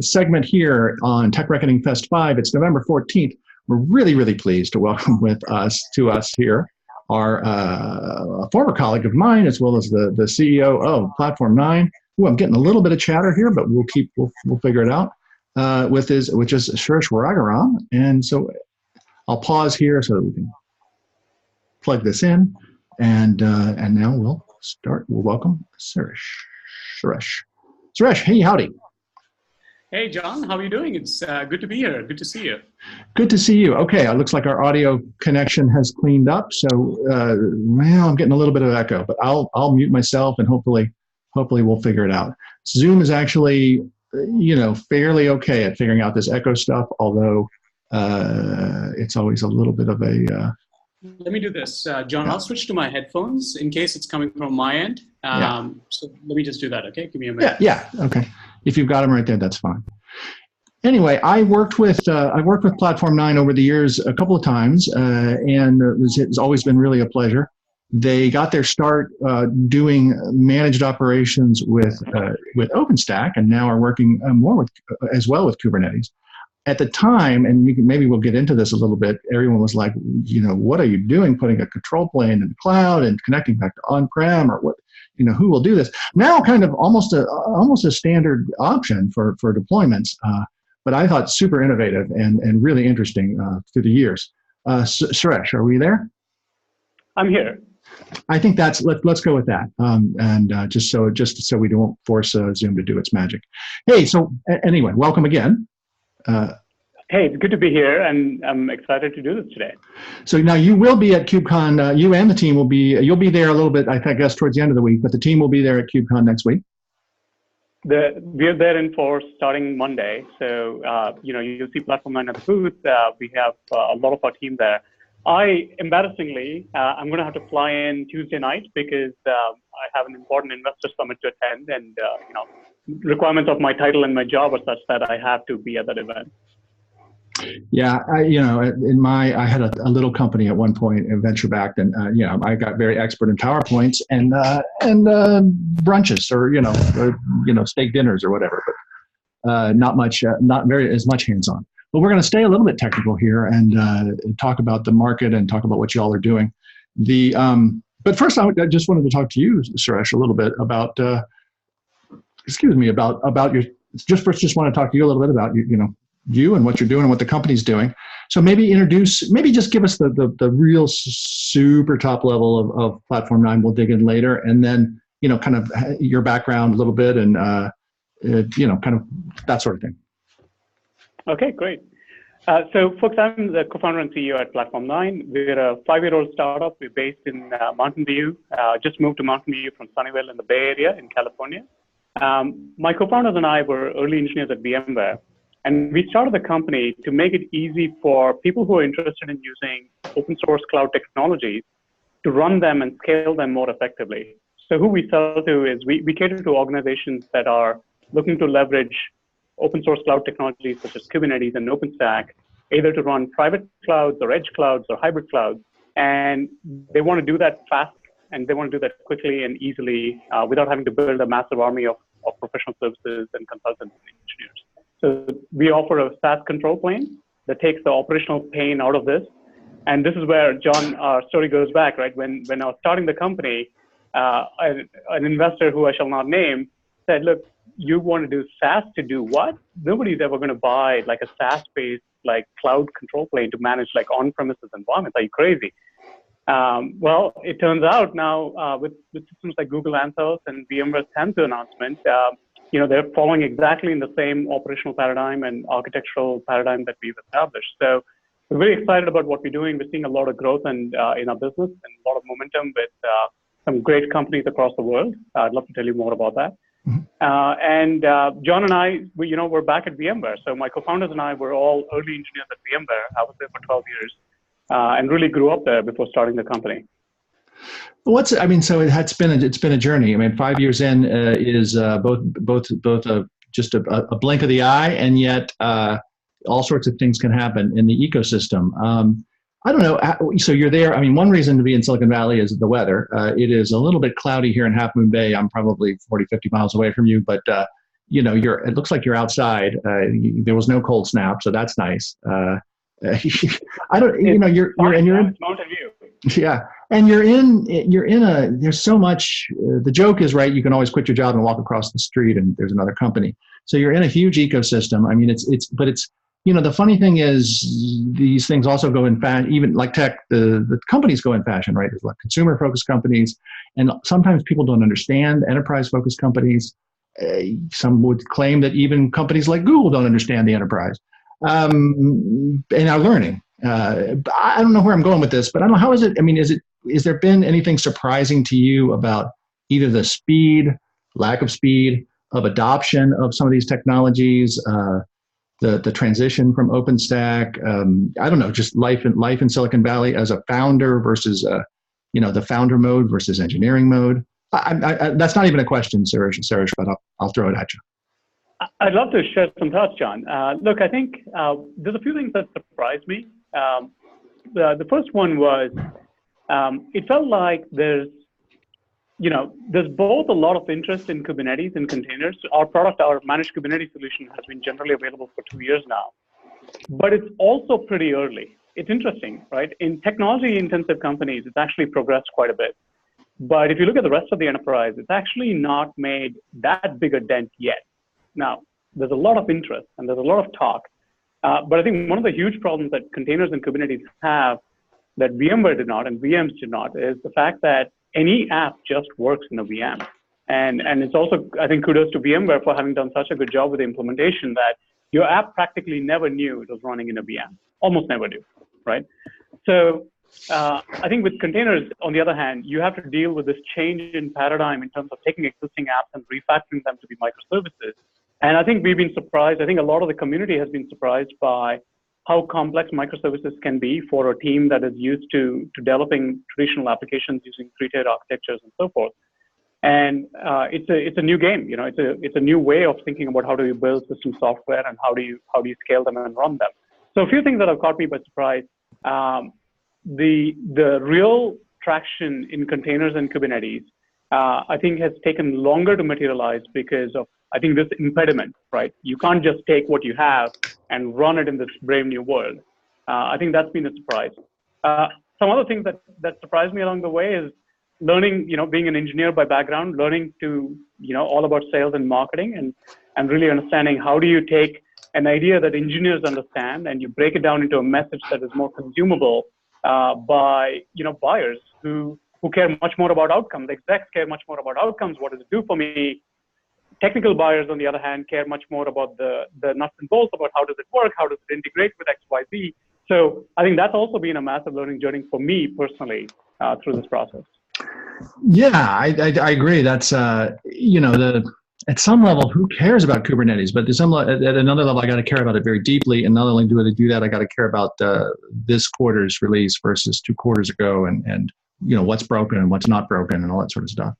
segment here on Tech Reckoning Fest 5. It's November 14th. We're really, really pleased to welcome to us here our a former colleague of mine, as well as the CEO of Platform9. Ooh, I'm getting a little bit of chatter here, but we'll figure it out. Which is Sirish Raghuram. And so I'll pause here so that we can plug this in, and now we'll start. We'll welcome Sirish. Sirish, hey, howdy. Hey, John, how are you doing? It's good to be here. Good to see you. Good to see you. Okay, it looks like our audio connection has cleaned up. So, well, I'm getting a little bit of echo, but I'll mute myself, and hopefully we'll figure it out. Zoom is actually, fairly okay at figuring out this echo stuff, although it's always a little bit of a... Let me do this. John, yeah. I'll switch to my headphones in case it's coming from my end. So let me just do that, okay? Give me a minute. Yeah, okay. If you've got them right there, that's fine. Anyway, I worked with Platform9 over the years a couple of times, and it's always been really a pleasure. They got their start doing managed operations with OpenStack, and now are working more with as well with Kubernetes. At the time, and maybe we'll get into this a little bit, everyone was like, what are you doing, putting a control plane in the cloud and connecting back to on-prem, or what? Who will do this? Now, kind of almost a standard option for deployments, but I thought super innovative and really interesting through the years. Suresh, are we there? I'm here. I think let's go with that, and just so we don't force Zoom to do its magic. Hey, so anyway, welcome again. Hey, it's good to be here, and I'm excited to do this today. So now you will be at KubeCon. You and the team you'll be there a little bit, I guess, towards the end of the week, but the team will be there at KubeCon next week. We're there in force starting Monday. So, you'll see Platform9 at the booth. We have a lot of our team there. Embarrassingly, I'm going to have to fly in Tuesday night because I have an important investor summit to attend, and requirements of my title and my job are such that I have to be at that event. Yeah, I had a little company at one point, venture backed, and I got very expert in PowerPoints and brunches or steak dinners or whatever, but not very as much hands on. But we're going to stay a little bit technical here and talk about the market and talk about what y'all are doing. But first, I just wanted to talk to you, Suresh, a little bit about about your. Just want to talk to you a little bit about you and what you're doing and what the company's doing. So maybe just give us the real super top level of Platform9. We'll dig in later, and then kind of your background a little bit and kind of that sort of thing. Okay, great. So folks, I'm the co-founder and CEO at Platform9. We're a 5-year-old startup. We're based in Mountain View. Just moved to Mountain View from Sunnyvale in the Bay Area in California. My co-founders and I were early engineers at VMware, and we started the company to make it easy for people who are interested in using open source cloud technologies to run them and scale them more effectively. So who we sell to is we cater to organizations that are looking to leverage open source cloud technologies such as Kubernetes and OpenStack, either to run private clouds or edge clouds or hybrid clouds. And they want to do that fast, and they want to do that quickly and easily without having to build a massive army of professional services and consultants and engineers. So we offer a SaaS control plane that takes the operational pain out of this. And this is where, John, our story goes back, right? When I was starting the company, an investor who I shall not name said, look, you want to do SaaS to do what? Nobody's ever going to buy like a SaaS-based like cloud control plane to manage like on-premises environments. Are you crazy? Well, it turns out now with systems like Google Anthos and VMware's Tanzu announcement, they're following exactly in the same operational paradigm and architectural paradigm that we've established. So we're very excited about what we're doing. We're seeing a lot of growth in our business and a lot of momentum with some great companies across the world. I'd love to tell you more about that. And John and I, we're back at VMware. So my co-founders and I were all early engineers at VMware. I was there for 12 years and really grew up there before starting the company. So it's been a journey. I mean, 5 years in is both just a blink of the eye, and yet all sorts of things can happen in the ecosystem. I don't know. So you're there. I mean, one reason to be in Silicon Valley is the weather. It is a little bit cloudy here in Half Moon Bay. I'm probably 40, 50 miles away from you, but it looks like you're outside. There was no cold snap, so that's nice. I don't, you're in Mountain View. Yeah, and there's so much. The joke is, right, you can always quit your job and walk across the street, and there's another company. So you're in a huge ecosystem. I mean, the funny thing is, these things also go in fashion. Even like tech, the companies go in fashion, right? There's like consumer-focused companies, and sometimes people don't understand enterprise-focused companies. Some would claim that even companies like Google don't understand the enterprise, and are learning. I don't know where I'm going with this, but I don't know, how is it? I mean, is there been anything surprising to you about either the speed, lack of speed of adoption of some of these technologies, the transition from OpenStack? I don't know, just life in Silicon Valley as a founder versus the founder mode versus engineering mode. That's not even a question, Sirish, but I'll throw it at you. I'd love to share some thoughts, John. Look, I think there's a few things that surprised me. The first one was, it felt like there's both a lot of interest in Kubernetes and containers. Our managed Kubernetes solution has been generally available for 2 years now, but it's also pretty early. It's interesting, right? In technology-intensive companies, it's actually progressed quite a bit. But if you look at the rest of the enterprise, it's actually not made that big a dent yet. Now, there's a lot of interest and there's a lot of talk. But I think one of the huge problems that containers and Kubernetes have that VMware did not and VMs did not is the fact that any app just works in a VM. And it's also, I think, kudos to VMware for having done such a good job with the implementation that your app practically never knew it was running in a VM. Almost never do, right? So I think with containers, on the other hand, you have to deal with this change in paradigm in terms of taking existing apps and refactoring them to be microservices. And I think we've been surprised. I think a lot of the community has been surprised by how complex microservices can be for a team that is used to developing traditional applications using three-tiered architectures and so forth. And it's a new game. It's a new way of thinking about how do you build system software and how do you scale them and run them. So a few things that have caught me by surprise. The real traction in containers and Kubernetes, I think, has taken longer to materialize because of, I think, this impediment, right? You can't just take what you have and run it in this brave new world. I think that's been a surprise. Some other things that surprised me along the way is learning, being an engineer by background, learning to, all about sales and marketing and really understanding how do you take an idea that engineers understand and you break it down into a message that is more consumable by, buyers who care much more about outcomes. Execs care much more about outcomes. What does it do for me? Technical buyers, on the other hand, care much more about the nuts and bolts about how does it work, how does it integrate with X, Y, Z. So I think that's also been a massive learning journey for me personally through this process. Yeah, I agree. That's at some level, who cares about Kubernetes? But at another level, I got to care about it very deeply. And not only do I do that, I got to care about this quarter's release versus 2 quarters ago, and what's broken and what's not broken and all that sort of stuff.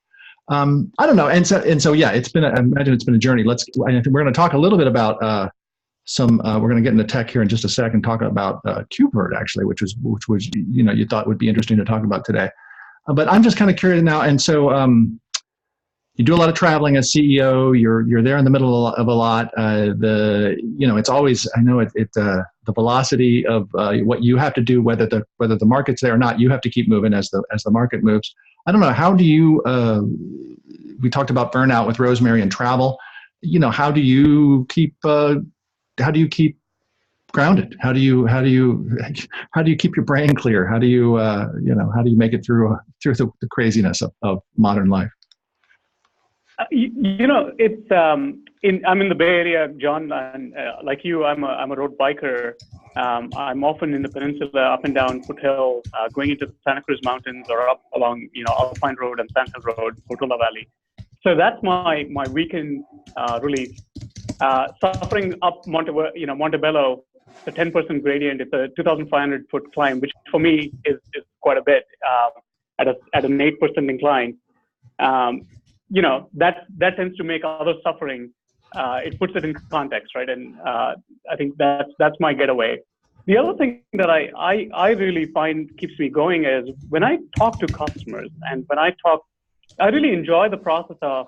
I don't know. And so yeah, I imagine it's been a journey. I think we're going to talk a little bit about we're going to get into tech here in just a second, talk about KubeVirt actually, which was you thought would be interesting to talk about today. But I'm just kind of curious now. And so you do a lot of traveling as CEO. You're there in the middle of a lot. It's always, I know the velocity of what you have to do, whether the market's there or not, you have to keep moving as the market moves. I don't know. How do you? We talked about burnout with Rosemary and travel. How do you keep grounded? How do you keep your brain clear? How do you make it through the craziness of modern life? It's I'm in the Bay Area, John, and like you, I'm a road biker. I'm often in the peninsula, up and down Foothill, going into the Santa Cruz Mountains or up along Alpine Road and Sand Hill Road, Portola Valley. So that's my weekend relief. Suffering up Montebello, the 10% gradient. It's a 2,500-foot climb, which for me is quite a bit at an 8% incline. That tends to make other suffering. It puts it in context, right? And I think that's my getaway. The other thing that I really find keeps me going is when I talk to customers and I really enjoy the process of,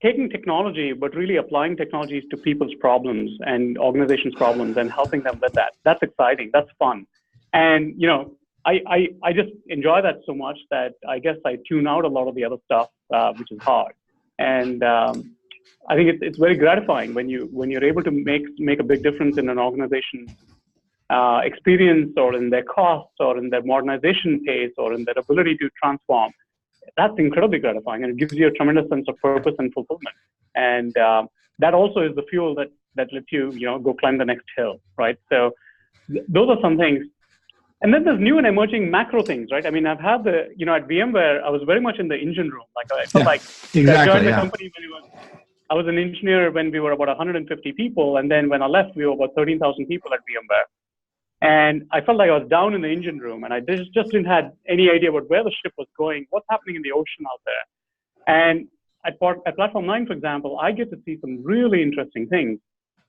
taking technology, but really applying technologies to people's problems and organizations' problems and helping them with that. That's exciting. That's fun. And, I just enjoy that so much that I guess I tune out a lot of the other stuff, which is hard. And I think it's very gratifying when you're able to make a big difference in an organization's experience, or in their costs, or in their modernization pace, or in their ability to transform. That's incredibly gratifying, and it gives you a tremendous sense of purpose and fulfillment. And that also is the fuel that lets you, go climb the next hill, right? So those are some things. And then there's new and emerging macro things, right? I mean, I've had at VMware, I was very much in the engine room. Like I felt like I joined the company when I was an engineer when we were about 150 people. And then when I left, we were about 13,000 people at VMware. And I felt like I was down in the engine room, and I just didn't have any idea about where the ship was going, what's happening in the ocean out there. And at Platform9, for example, I get to see some really interesting things.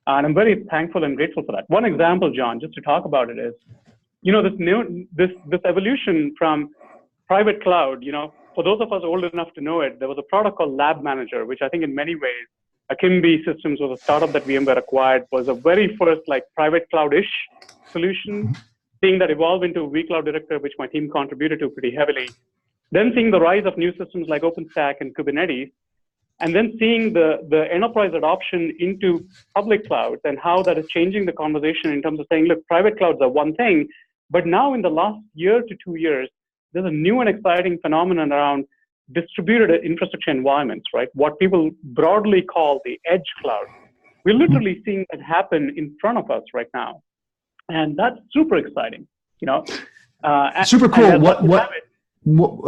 And I'm very thankful and grateful for that. One example, John, just to talk about it is, this evolution from private cloud, for those of us old enough to know it, there was a product called Lab Manager, which I think in many ways, Akimbo Systems was a startup that VMware acquired, was a very first private cloud-ish solution, seeing that evolve into vCloud Director, which my team contributed to pretty heavily. Then seeing the rise of new systems like OpenStack and Kubernetes, and then seeing the enterprise adoption into public clouds and how that is changing the conversation in terms of saying, look, private clouds are one thing, but now in the last year to 2 years, there's a new and exciting phenomenon around distributed infrastructure environments, right? What people broadly call the edge cloud. We're literally seeing that happen in front of us right now. And that's super exciting, Super cool.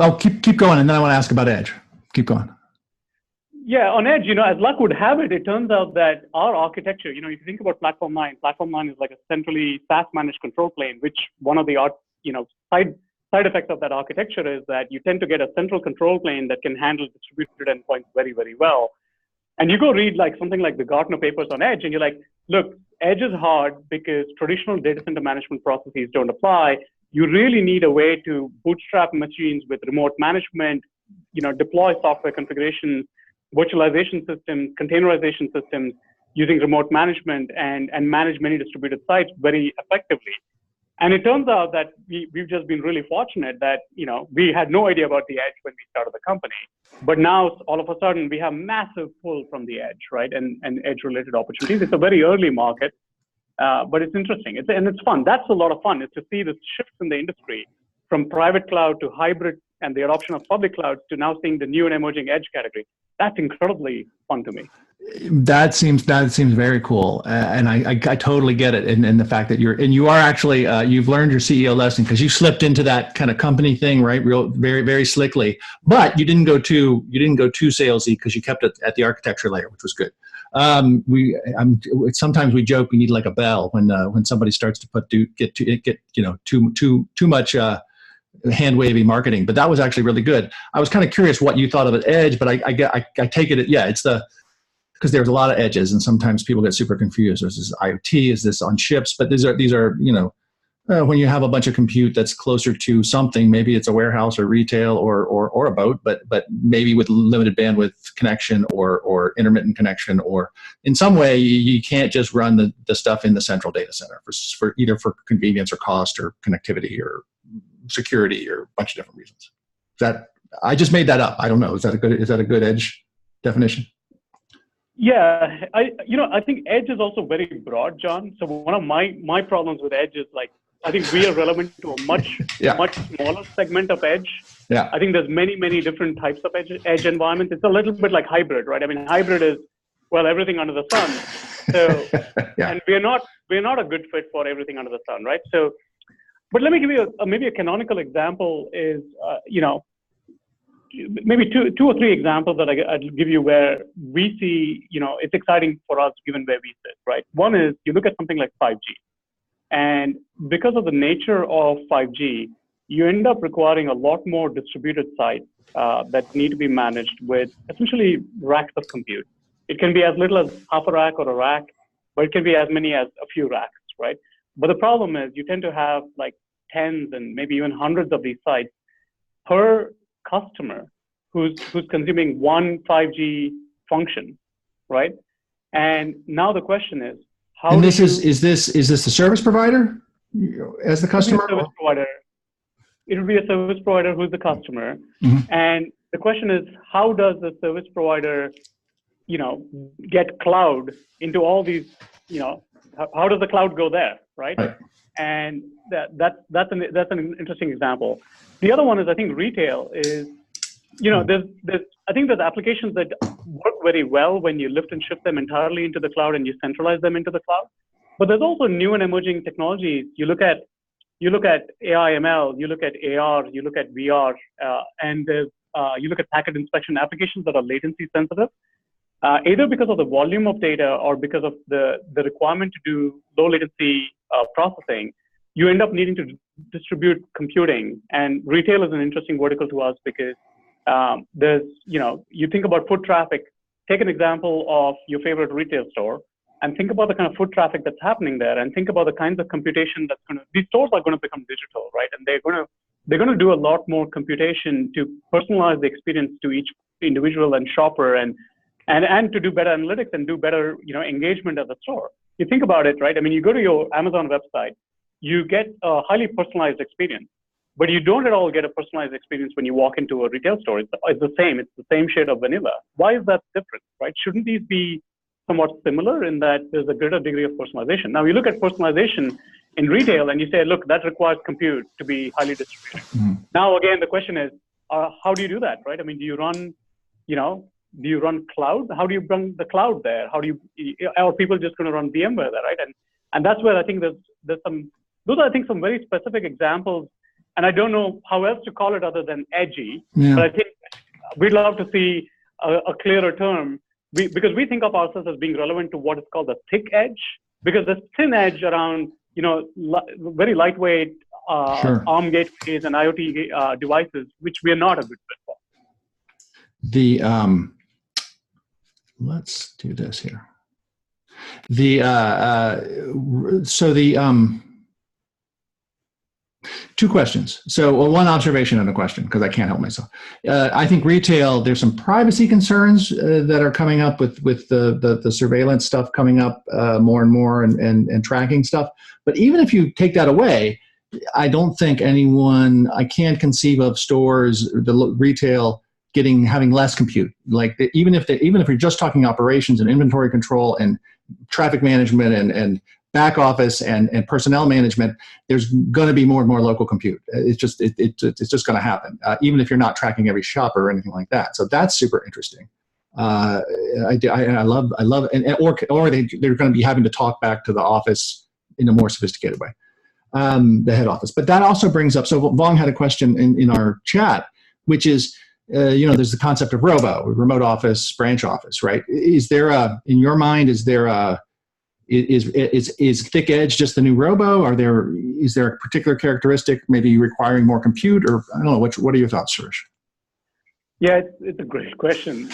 I'll keep going, and then I want to ask about Edge. Keep going. Yeah, on Edge, as luck would have it, it turns out that our architecture, if you think about Platform9 is like a centrally SaaS managed control plane, which one of the side effects of that architecture is that you tend to get a central control plane that can handle distributed endpoints very, very well. And you go read something like the Gartner papers on Edge, and you're like, look, Edge is hard because traditional data center management processes don't apply. You really need a way to bootstrap machines with remote management, deploy software configurations, virtualization systems, containerization systems using remote management, and manage many distributed sites very effectively. And it turns out that we've just been really fortunate that, we had no idea about the Edge when we started the company. But now, all of a sudden, we have massive pull from the Edge, right? And Edge-related opportunities. It's a very early market, but it's interesting. It's fun. That's a lot of fun, is to see the shifts in the industry from private cloud to hybrid and the adoption of public clouds to now seeing the new and emerging Edge category. That's incredibly fun to me. That seems very cool, and I totally get it. And the fact that you are actually you've learned your CEO lesson, because you slipped into that kind of company thing, right? Very, very slickly. But you didn't go too salesy, because you kept it at the architecture layer, which was good. Sometimes we joke we need like a bell when somebody starts to get too much hand wavy marketing. But that was actually really good. I was kind of curious what you thought of Edge, but I take it. Yeah, it's because there's a lot of edges, and sometimes people get super confused. Is this IoT? Is this on chips? But these are when you have a bunch of compute that's closer to something, maybe it's a warehouse or retail or a boat, but maybe with limited bandwidth connection or intermittent connection, or in some way you can't just run the stuff in the central data center for either for convenience or cost or connectivity or security or a bunch of different reasons. I just made that up. I don't know. Is that a good Edge definition? Yeah, I think Edge is also very broad, John. So one of my problems with Edge is I think we are relevant to a much smaller segment of Edge. Yeah. I think there's many different types of Edge environments. It's a little bit like hybrid, right? I mean, hybrid is everything under the sun. So yeah. And we're not a good fit for everything under the sun, right? So, but let me give you maybe a canonical example is maybe two or three examples that I'll give you where we see, it's exciting for us given where we sit, right? One is you look at something like 5G. And because of the nature of 5G, you end up requiring a lot more distributed sites that need to be managed with essentially racks of compute. It can be as little as half a rack or a rack, but it can be as many as a few racks, right? But the problem is you tend to have tens and maybe even hundreds of these sites per customer who's consuming one 5G function, right? And now the question is, how and do this you, is this the service provider as the customer? service provider? It would be a service provider who's the customer. Mm-hmm. And the question is, how does the service provider, get cloud into all these, how does the cloud go there, right? And that's an interesting example. The other one is, I think retail is, I think there's applications that work very well when you lift and shift them entirely into the cloud and you centralize them into the cloud. But there's also new and emerging technologies. You look at AI, ML, you look at AR, you look at VR, and you look at packet inspection applications that are latency sensitive, either because of the volume of data or because of the requirement to do low latency processing. You end up needing to distribute computing, and retail is an interesting vertical to us because there's, you think about foot traffic. Take an example of your favorite retail store and think about the kind of foot traffic that's happening there, and think about the kinds of computation these stores are going to become digital, right? And they're going to do a lot more computation to personalize the experience to each individual and shopper, and to do better analytics and do better, engagement at the store. You think about it, right? I mean, you go to your Amazon website, you get a highly personalized experience, but you don't at all get a personalized experience when you walk into a retail store. It's the same. It's the same shade of vanilla. Why is that different, right? Shouldn't these be somewhat similar in that there's a greater degree of personalization? Now, you look at personalization in retail and you say, look, that requires compute to be highly distributed. Mm-hmm. Now, again, the question is, how do you do that, right? I mean, do you run cloud? How do you bring the cloud there? Are people just going to run VMware there, right? And that's where I think there's some, those are, I think, some very specific examples. And I don't know how else to call it other than edgy. Yeah. But I think we'd love to see a clearer term, because we think of ourselves as being relevant to what is called the thick edge, because the thin edge around, very lightweight sure. ARM gateways and IoT devices, which we are not a good fit for. Let's do this here. Two questions. So one observation and a question, because I can't help myself. I think retail, there's some privacy concerns that are coming up with the surveillance stuff coming up more and more and tracking stuff. But even if you take that away, I don't think I can't conceive of stores, the retail, having less compute. Like even if you're just talking operations and inventory control and traffic management and back office and personnel management, there's going to be more and more local compute. It's just going to happen, even if you're not tracking every shopper or anything like that. So that's super interesting. I love, or they're going to be having to talk back to the office in a more sophisticated way, the head office. But that also brings up. So Vong had a question in our chat, which is, there's the concept of remote office, branch office, right? Is there in your mind, is thick edge just the new robo? Is there a particular characteristic maybe requiring more compute, or I don't know, what are your thoughts, Sirish? Yeah, it's a great question,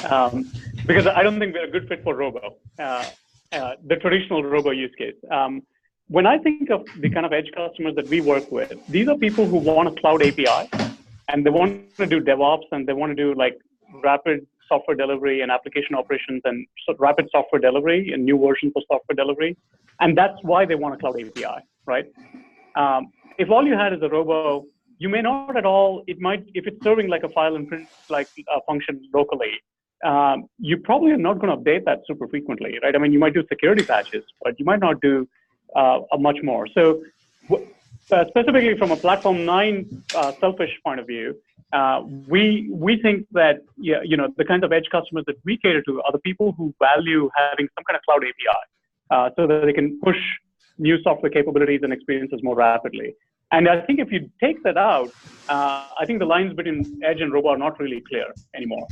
because I don't think we're a good fit for robo, the traditional robo use case. When I think of the kind of edge customers that we work with, these are people who want a cloud API, and they want to do DevOps, and they want to do like rapid software delivery and application operations and rapid software delivery and new versions of software delivery. And that's why they want a cloud API, right? If all you had is a robo, you may not at all, if it's serving like a file and print like a function locally, you probably are not going to update that super frequently, right? I mean, you might do security patches, but you might not do much more. So specifically from a Platform9 selfish point of view, we think that the kinds of edge customers that we cater to are the people who value having some kind of cloud API, so that they can push new software capabilities and experiences more rapidly. And I think if you take that out, I think the lines between edge and robo are not really clear anymore.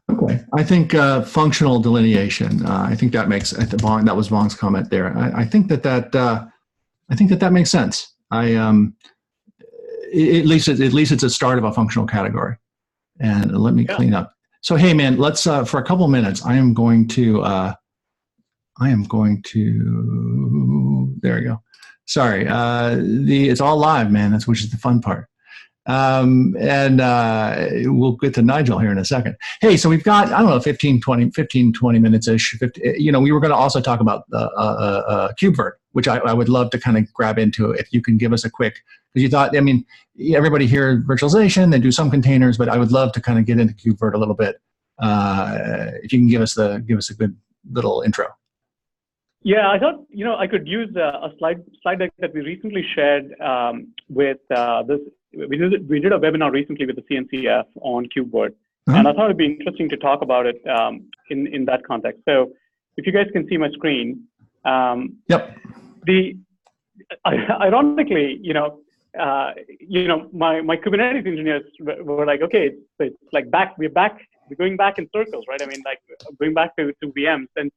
Okay, I think functional delineation. I think that makes. That was Vong's comment there. I think that makes sense. At least it's a start of a functional category. And let me clean up. So hey man, let's for a couple of minutes. I am going to. There we go. Sorry. It's all live, man. Which is the fun part. And we'll get to Nigel here in a second. Hey, so we've got, I don't know, 15, 20 minutes-ish. We were going to also talk about KubeVirt, which I would love to kind of grab into if you can give us a quick, because you thought, everybody here virtualization, they do some containers, but I would love to kind of get into KubeVirt a little bit. If you can give us a good little intro. Yeah, I thought, I could use a slide deck that we recently shared with this. We did a webinar recently with the CNCF on KubeVirt, and I thought it'd be interesting to talk about it in that context. So, if you guys can see my screen, yep. Ironically, my Kubernetes engineers were like, okay, it's like we're going back in circles, right? Going back to VMs. And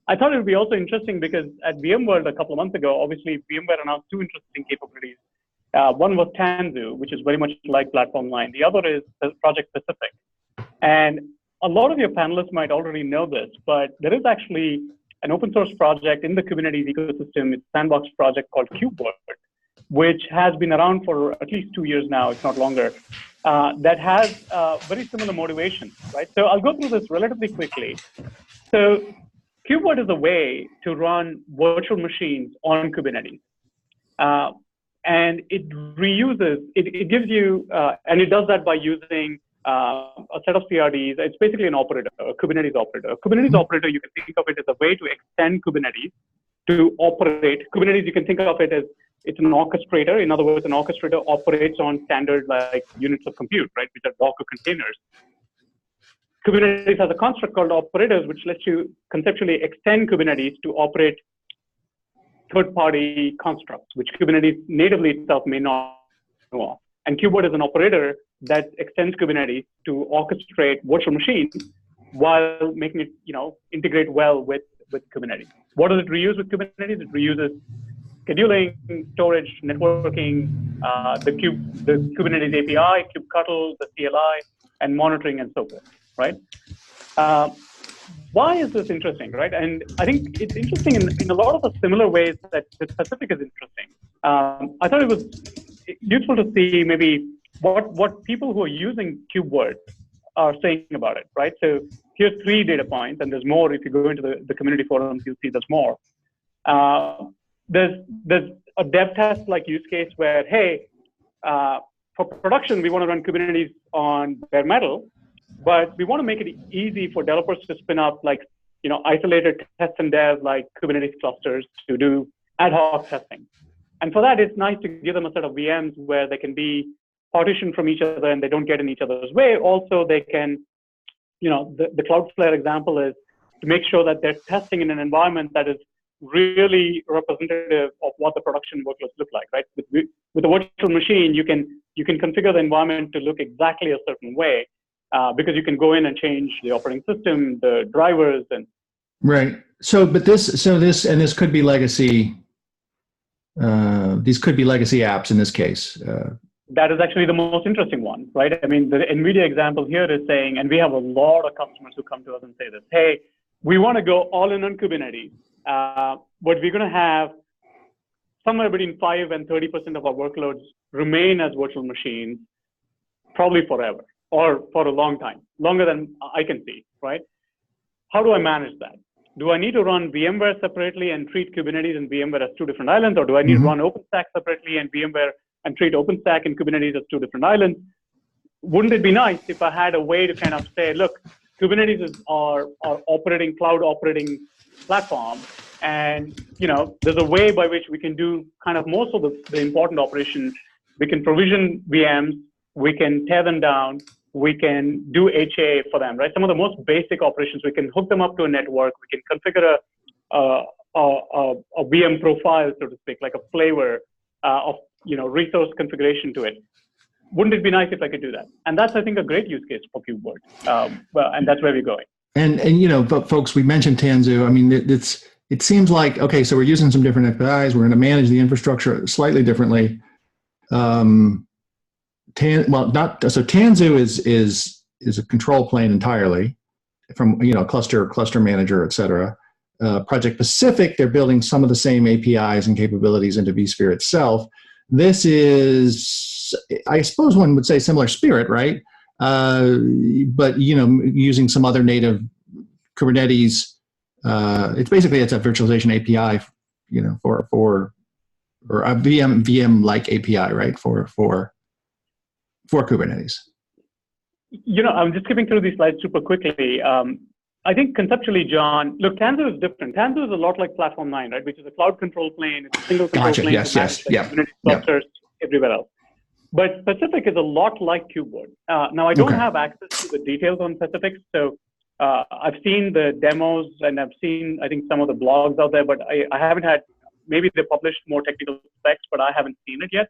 I thought it would be also interesting because at VMworld a couple of months ago, obviously VMware announced two interesting capabilities. One was Tanzu, which is very much like Platform9. The other is project specific. And a lot of your panelists might already know this, but there is actually an open source project in the Kubernetes ecosystem. It's a sandbox project called KubeVirt, which has been around for at least 2 years now, if not longer, that has very similar motivations, right? So I'll go through this relatively quickly. So KubeVirt is a way to run virtual machines on Kubernetes. And it reuses, it gives you, and it does that by using a set of CRDs. It's basically an operator, a Kubernetes operator. A Kubernetes operator, you can think of it as a way to extend Kubernetes to operate. Kubernetes, you can think of it as it's an orchestrator. In other words, an orchestrator operates on standard like units of compute, right, which are Docker containers. Kubernetes has a construct called operators, which lets you conceptually extend Kubernetes to operate third-party constructs, which Kubernetes natively itself may not know of. And KubeVirt is an operator that extends Kubernetes to orchestrate virtual machines while making it, integrate well with Kubernetes. What does it reuse with Kubernetes? It reuses scheduling, storage, networking, the Kubernetes API, kubectl, the CLI, and monitoring and so forth, right? Why is this interesting, right? And I think it's interesting in a lot of the similar ways that the specific is interesting. I thought it was useful to see maybe what people who are using KubeVirt are saying about it, right? So here's 3 data points, and there's more. If you go into the community forums, you'll see there's more. There's a dev test like use case where, hey, for production, we want to run Kubernetes on bare metal, but we want to make it easy for developers to spin up isolated test and dev like Kubernetes clusters to do ad hoc testing. And for that, it's nice to give them a set of VMs where they can be partitioned from each other and they don't get in each other's way. Also, they can, the Cloudflare example is to make sure that they're testing in an environment that is really representative of what the production workloads look like, right? With a virtual machine, you can configure the environment to look exactly a certain way because you can go in and change the operating system, the drivers, and right. So this could be legacy. These could be legacy apps in this case. That is actually the most interesting one, right? The NVIDIA example here is saying, and we have a lot of customers who come to us and say this, hey, we want to go all in on Kubernetes, but we're going to have somewhere between 5 and 30% of our workloads remain as virtual machines, probably forever, or for a long time, longer than I can see, right? How do I manage that? Do I need to run VMware separately and treat Kubernetes and VMware as 2 different islands, or do I need to run OpenStack separately and VMware and treat OpenStack and Kubernetes as 2 different islands? Wouldn't it be nice if I had a way to kind of say, look, Kubernetes is our cloud operating platform, and there's a way by which we can do kind of most of the important operations. We can provision VMs, we can tear them down, we can do HA for them, right? Some of the most basic operations, we can hook them up to a network, we can configure a VM profile, so to speak, like a flavor of resource configuration to it. Wouldn't it be nice if I could do that? And that's, I think, a great use case for KubeVirt. And that's where we're going. And but folks, we mentioned Tanzu. It seems like, okay, so we're using some different APIs. We're going to manage the infrastructure slightly differently. Tanzu is a control plane entirely from cluster manager, et cetera. Project Pacific, they're building some of the same APIs and capabilities into vSphere itself. This is, I suppose one would say similar spirit, right? But using some other native Kubernetes. It's a virtualization API, for or a VM like API, right? For Kubernetes. I'm just skipping through these slides super quickly. I think conceptually, John, look, Tanzu is different. Tanzu is a lot like Platform9, right? Which is a cloud control plane. It's a single control plane Yes, to manage Kubernetes clusters everywhere else. But Pacific is a lot like KubeVirt. Now, I don't have access to the details on Pacific, so I've seen the demos and I've seen, I think, some of the blogs out there, but I haven't had, maybe they published more technical specs, but I haven't seen it yet.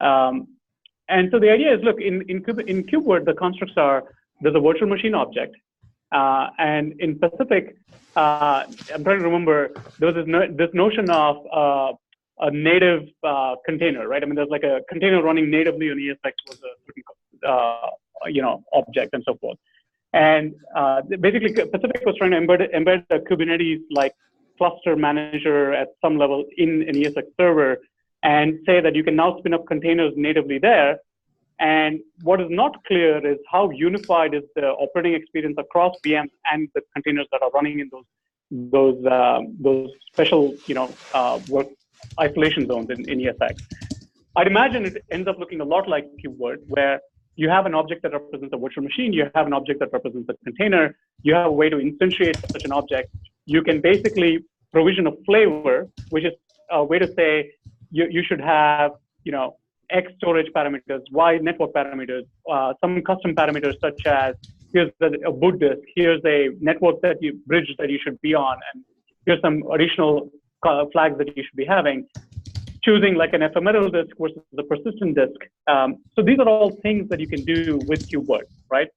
And so the idea is, look, in KubeVirt, the constructs are, there's a virtual machine object. And in Pacific, I'm trying to remember, there was this notion of a native container, right? I mean, there's like a container running natively on ESX was a certain, object and so forth. And basically, Pacific was trying to embed a Kubernetes-like cluster manager at some level in an ESX server and say that you can now spin up containers natively there. And what is not clear is how unified is the operating experience across VMs and the containers that are running in those special, work isolation zones in ESX. I'd imagine it ends up looking a lot like KubeVirt, where you have an object that represents a virtual machine, you have an object that represents a container, you have a way to instantiate such an object. You can basically provision a flavor, which is a way to say you should have, X storage parameters, Y network parameters, some custom parameters such as here's a boot disk, here's a network bridge that you should be on, and here's some additional flags that you should be having. Choosing like an ephemeral disk versus the persistent disk. So these are all things that you can do with KubeVirt, right?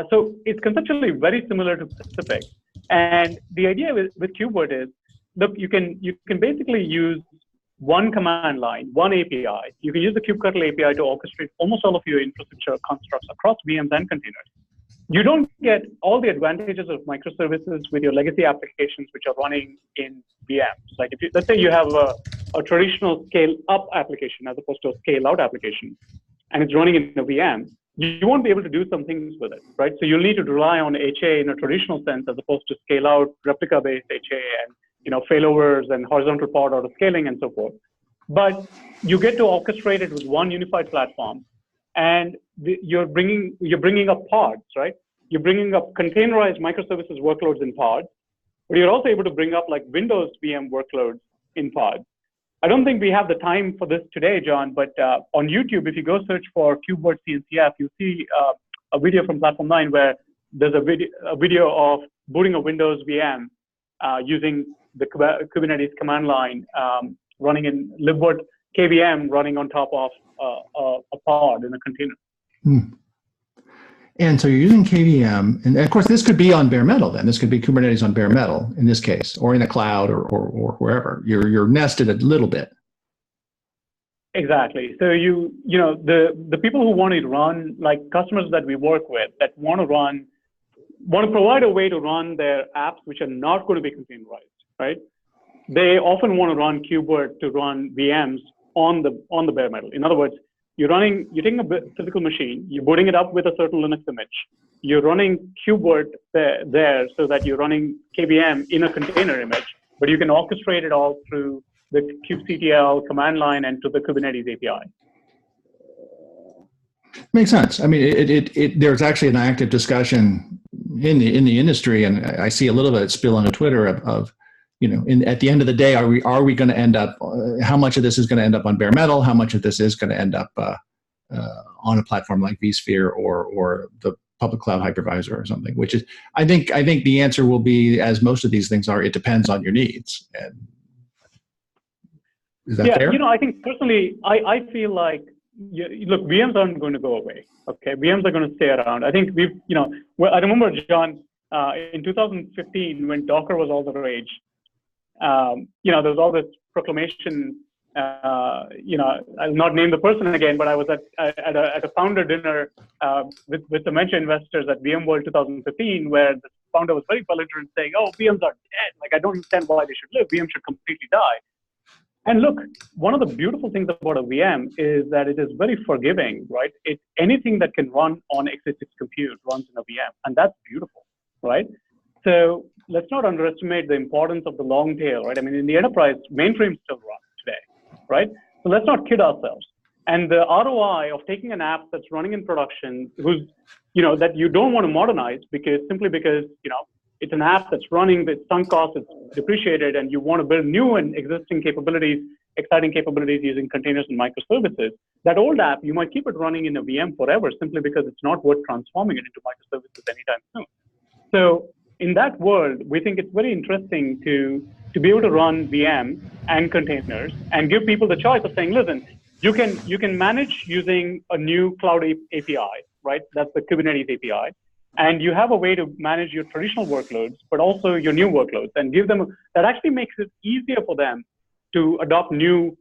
So it's conceptually very similar to Pacific. And the idea with KubeVirt is, look, you can basically use one command line, one API. You can use the kubectl API to orchestrate almost all of your infrastructure constructs across VMs and containers. You don't get all the advantages of microservices with your legacy applications, which are running in VMs. Like let's say you have a traditional scale-up application as opposed to a scale-out application, and it's running in a VM, you won't be able to do some things with it, right? So you'll need to rely on HA in a traditional sense as opposed to scale-out replica-based HA and failovers and horizontal pod auto scaling and so forth. But you get to orchestrate it with one unified platform, and you're bringing up pods, right? You're bringing up containerized microservices workloads in pods, but you're also able to bring up like Windows VM workloads in pods. I don't think we have the time for this today, John, but on YouTube, if you go search for KubeVirt CNCF, you see a video from Platform9 where there's a video of booting a Windows VM using the Kubernetes command line running in libvirt KVM running on top of a pod in a container. And so you're using KVM, and of course this could be on bare metal then. This could be Kubernetes on bare metal in this case, or in the cloud or wherever. You're nested a little bit. Exactly. So the people who want to run, like customers that we work with that want to provide a way to run their apps which are not going to be containerized, right? They often want to run KubeVirt to run VMs on the bare metal. In other words, you're taking a physical machine, you're booting it up with a certain Linux image, you're running KubeVirt there so that you're running KVM in a container image, but you can orchestrate it all through the kubectl command line and to the Kubernetes API. Makes sense. I mean, there's actually an active discussion in the industry, and I see a little bit of spill on Twitter of at the end of the day, are we going to end up? How much of this is going to end up on bare metal? How much of this is going to end up on a platform like vSphere or the public cloud hypervisor or something? Which is, I think the answer will be, as most of these things are, it depends on your needs. And is that fair? I think personally, I feel like look, VMs aren't going to go away. Okay, VMs are going to stay around. I think I remember, John, in 2015 when Docker was all the rage. There was all this proclamation. I'll not name the person again, but I was at a founder dinner with the venture investors at VMworld 2015, where the founder was very belligerent, saying, "Oh, VMs are dead. Like, I don't understand why they should live. VMs should completely die." And look, one of the beautiful things about a VM is that it is very forgiving, right? Anything that can run on x86 compute runs in a VM, and that's beautiful, right? So let's not underestimate the importance of the long tail, right? I mean, in the enterprise, mainframes still run today, right? So let's not kid ourselves. And the ROI of taking an app that's running in production, that you don't want to modernize simply because, it's an app that's running, it's sunk cost, it's depreciated, and you want to build new and existing capabilities, exciting capabilities using containers and microservices. That old app, you might keep it running in a VM forever simply because it's not worth transforming it into microservices anytime soon. So in that world, we think it's very interesting to be able to run VM and containers and give people the choice of saying, listen, you can manage using a new cloud API, right? That's the Kubernetes API. And you have a way to manage your traditional workloads, but also your new workloads, and give them, that actually makes it easier for them to adopt new,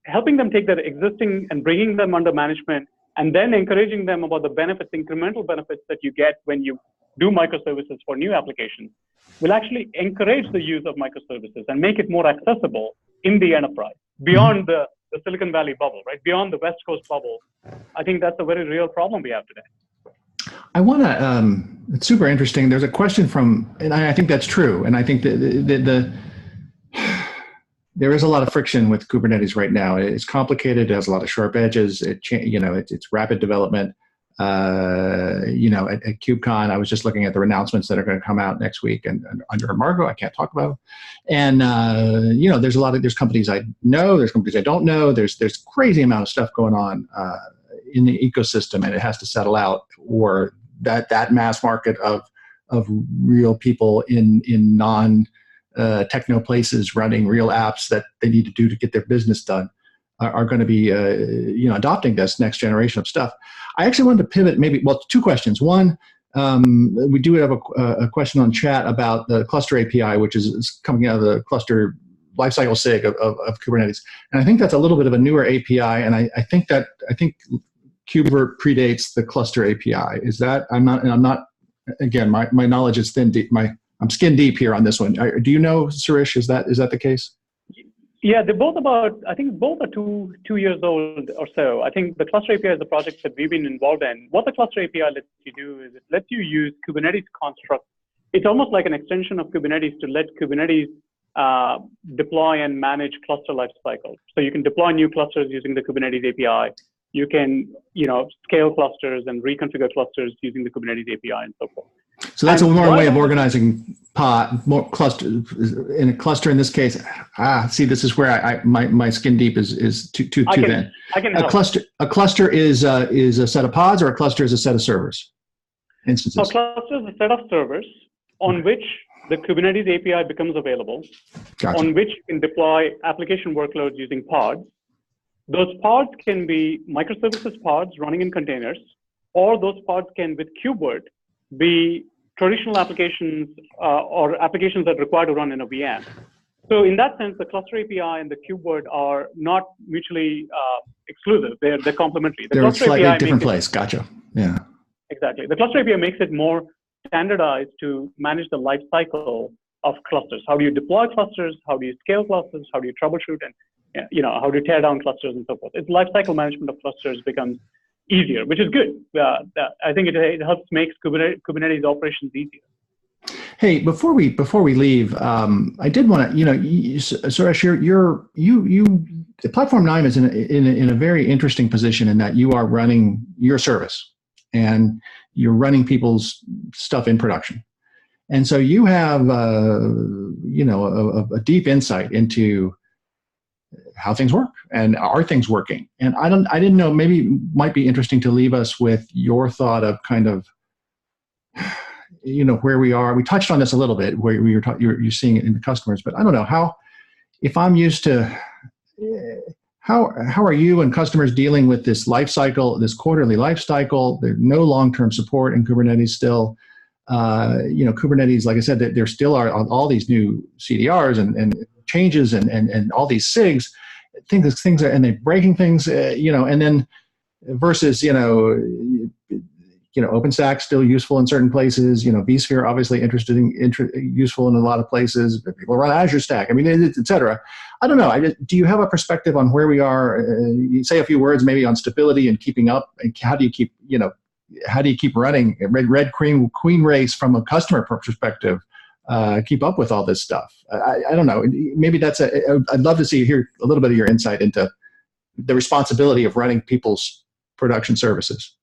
helping them take their existing and bringing them under management, and then encouraging them about the benefits, incremental benefits that you get when you do microservices for new applications, will actually encourage the use of microservices and make it more accessible in the enterprise, beyond the Silicon Valley bubble, right? Beyond the West Coast bubble. I think that's a very real problem we have today. I want to, it's super interesting. There's a question and I think that's true. And I think that there is a lot of friction with Kubernetes right now. It's complicated. It has a lot of sharp edges. It's rapid development. At KubeCon, I was just looking at the announcements that are going to come out next week and under embargo. I can't talk about them. And, there's companies I know, there's companies I don't know. There's crazy amount of stuff going on in the ecosystem, and it has to settle out, or that mass market of real people in non techno places running real apps that they need to do to get their business done are going to be adopting this next generation of stuff. I actually wanted to pivot two questions. One, we do have a question on chat about the cluster API, which is coming out of the cluster lifecycle SIG of Kubernetes, and I think that's a little bit of a newer API, and I think KubeVirt predates the cluster API. Is that, I'm not, again, my knowledge is I'm skin deep here on this one. Do you know, Sirish, is that the case? Yeah, they're both I think both are two years old or so. I think the cluster API is the project that we've been involved in. What the cluster API lets you do is it lets you use Kubernetes constructs. It's almost like an extension of Kubernetes to let Kubernetes deploy and manage cluster lifecycle. So you can deploy new clusters using the Kubernetes API. You can, scale clusters and reconfigure clusters using the Kubernetes API and so forth. So that's a more way of organizing more cluster in a cluster in this case. See, this is where my skin deep is too thin. I can help. A cluster is a set of pods, or a cluster is a set of servers instances. A cluster is a set of servers on which the Kubernetes API becomes available, Gotcha. On which you can deploy application workloads using pods. Those pods can be microservices pods running in containers, or those pods can, with KubeVirt, be traditional applications or applications that require to run in a VM. So in that sense, the cluster API and the KubeVirt are not mutually exclusive. They're complementary. They're in a slightly different place. Gotcha. Yeah. Exactly. The cluster API makes it more standardized to manage the life cycle of clusters. How do you deploy clusters? How do you scale clusters? How do you troubleshoot? And how do you tear down clusters and so forth? Its lifecycle management of clusters becomes easier, which is good. I think it helps make Kubernetes operations easier. Hey, before we leave, I did want to, Suresh, Platform9 is in a very interesting position in that you are running your service and you're running people's stuff in production, and so you have a deep insight into how things work and are things working. And I didn't know, maybe it might be interesting to leave us with your thought of kind of, where we are. We touched on this a little bit where you're seeing it in the customers, but I don't know how, if I'm used to, how are you and customers dealing with this life cycle, this quarterly life cycle? There's no long-term support in Kubernetes still. Kubernetes, like I said, there still are all these new CDRs and changes and all these SIGs, things are, and they're breaking things, and then versus, OpenStack's still useful in certain places. vSphere obviously useful in a lot of places. But people run Azure Stack. I mean, et cetera. I don't know. Do you have a perspective on where we are? You say a few words maybe on stability and keeping up. And how do you keep running a red queen race from a customer perspective? Keep up with all this stuff. I don't know. Maybe I'd love to hear a little bit of your insight into the responsibility of running people's production services.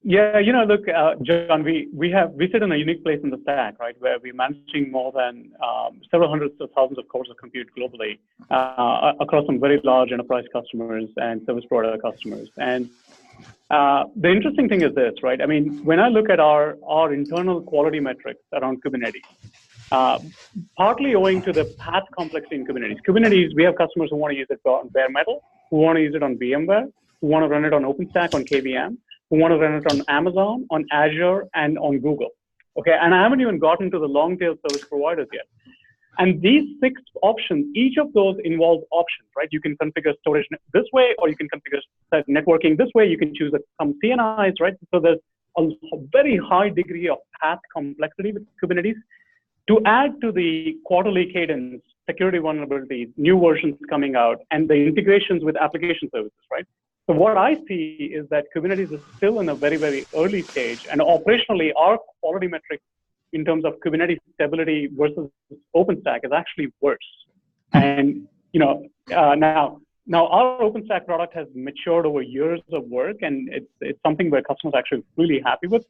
Yeah, look, John, we sit in a unique place in the stack, right, where we're managing more than several hundreds of thousands of cores of compute globally across some very large enterprise customers and service provider customers. And the interesting thing is this, right? I mean, when I look at our internal quality metrics around Kubernetes, partly owing to the path complexity in Kubernetes, we have customers who want to use it on bare metal, who want to use it on VMware, who want to run it on OpenStack, on KVM, who want to run it on Amazon, on Azure, and on Google. Okay, and I haven't even gotten to the long tail service providers yet. And these 6 options, each of those involves options, right? You can configure storage this way, or you can configure networking this way. You can choose some CNIs, right? So there's a very high degree of path complexity with Kubernetes. To add to the quarterly cadence, security vulnerabilities, new versions coming out, and the integrations with application services, right? So what I see is that Kubernetes is still in a very, very early stage, and operationally, our quality metrics in terms of Kubernetes stability versus OpenStack is actually worse. And now our OpenStack product has matured over years of work, and it's something where customers are actually really happy with.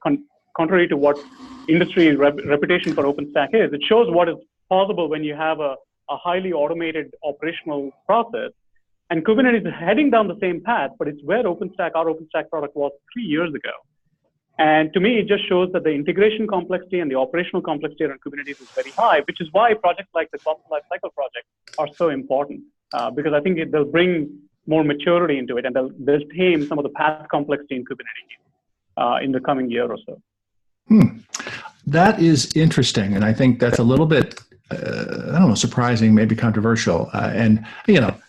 Contrary to what industry reputation for OpenStack is, it shows what is possible when you have a highly automated operational process. And Kubernetes is heading down the same path, but it's where our OpenStack product was 3 years ago. And to me, it just shows that the integration complexity and the operational complexity around Kubernetes is very high, which is why projects like the Software Lifecycle project are so important, because I think they'll bring more maturity into it, and they'll tame some of the path complexity in Kubernetes in the coming year or so. That is interesting, and I think that's a little bit, surprising, maybe controversial. And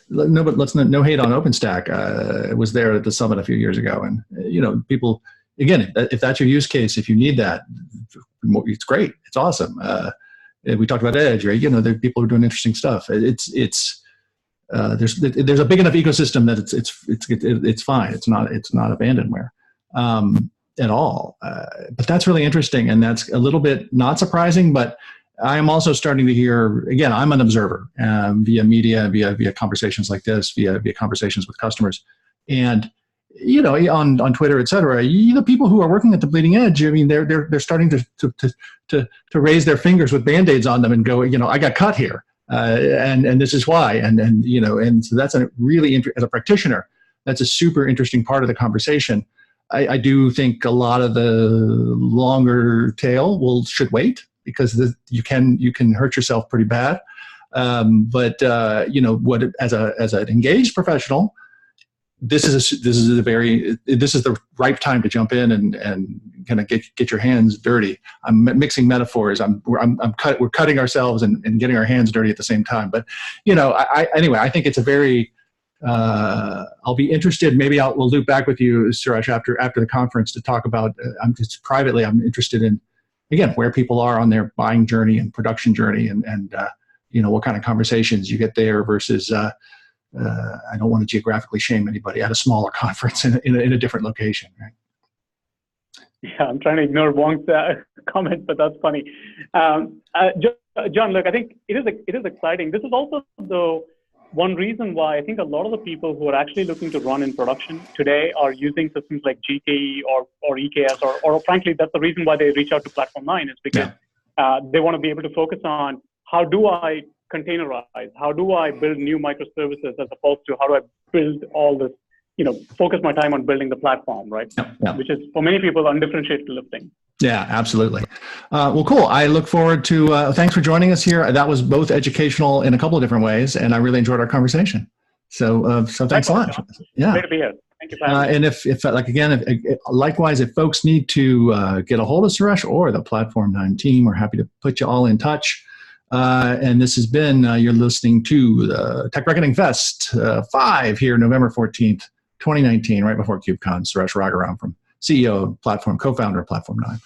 no hate on OpenStack. It was there at the summit a few years ago, and people. Again, if that's your use case, if you need that, it's great. It's awesome. We talked about Edge, right? There are people who are doing interesting stuff. There's a big enough ecosystem that it's fine. It's not abandonware at all. But that's really interesting, and that's a little bit not surprising. But I am also starting to hear. Again, I'm an observer via media, via conversations like this, via conversations with customers, and. On Twitter, et cetera, people who are working at the bleeding edge, I mean, they're starting to raise their fingers with Band-Aids on them and go, I got cut here, and this is why, and so that's a really as a practitioner, that's a super interesting part of the conversation. I do think a lot of the longer tail should wait, because you can hurt yourself pretty bad, but as an engaged professional. This is the right time to jump in and kind of get your hands dirty. I'm mixing metaphors. We're cutting ourselves and getting our hands dirty at the same time. But I think it's a very. I'll be interested. Maybe we'll loop back with you, Sirish, after the conference to talk about. I'm interested in, again, where people are on their buying journey and production journey, and what kind of conversations you get there versus. I don't want to geographically shame anybody at a smaller conference in a different location, right? Yeah, I'm trying to ignore Wong's comment, but that's funny. John, look, I think it is exciting. This is also the one reason why I think a lot of the people who are actually looking to run in production today are using systems like GKE or EKS, or frankly, that's the reason why they reach out to Platform9 is because they want to be able to focus on how do I containerize, how do I build new microservices as opposed to how do I build all this, focus my time on building the platform, right? Which is for many people undifferentiated lifting. Yeah, absolutely. Well, cool. I look forward to, thanks for joining us here. That was both educational in a couple of different ways, and I really enjoyed our conversation. So thanks a lot. John. Yeah. Great to be here. Thank you for having me. And likewise, if folks need to get a hold of Sirish or the Platform9 team, we're happy to put you all in touch. And this has been, you're listening to the Tech Reckoning Fest 5 here, November 14th, 2019, right before KubeCon. Sirish Raghuram from CEO of Platform, co-founder of Platform9.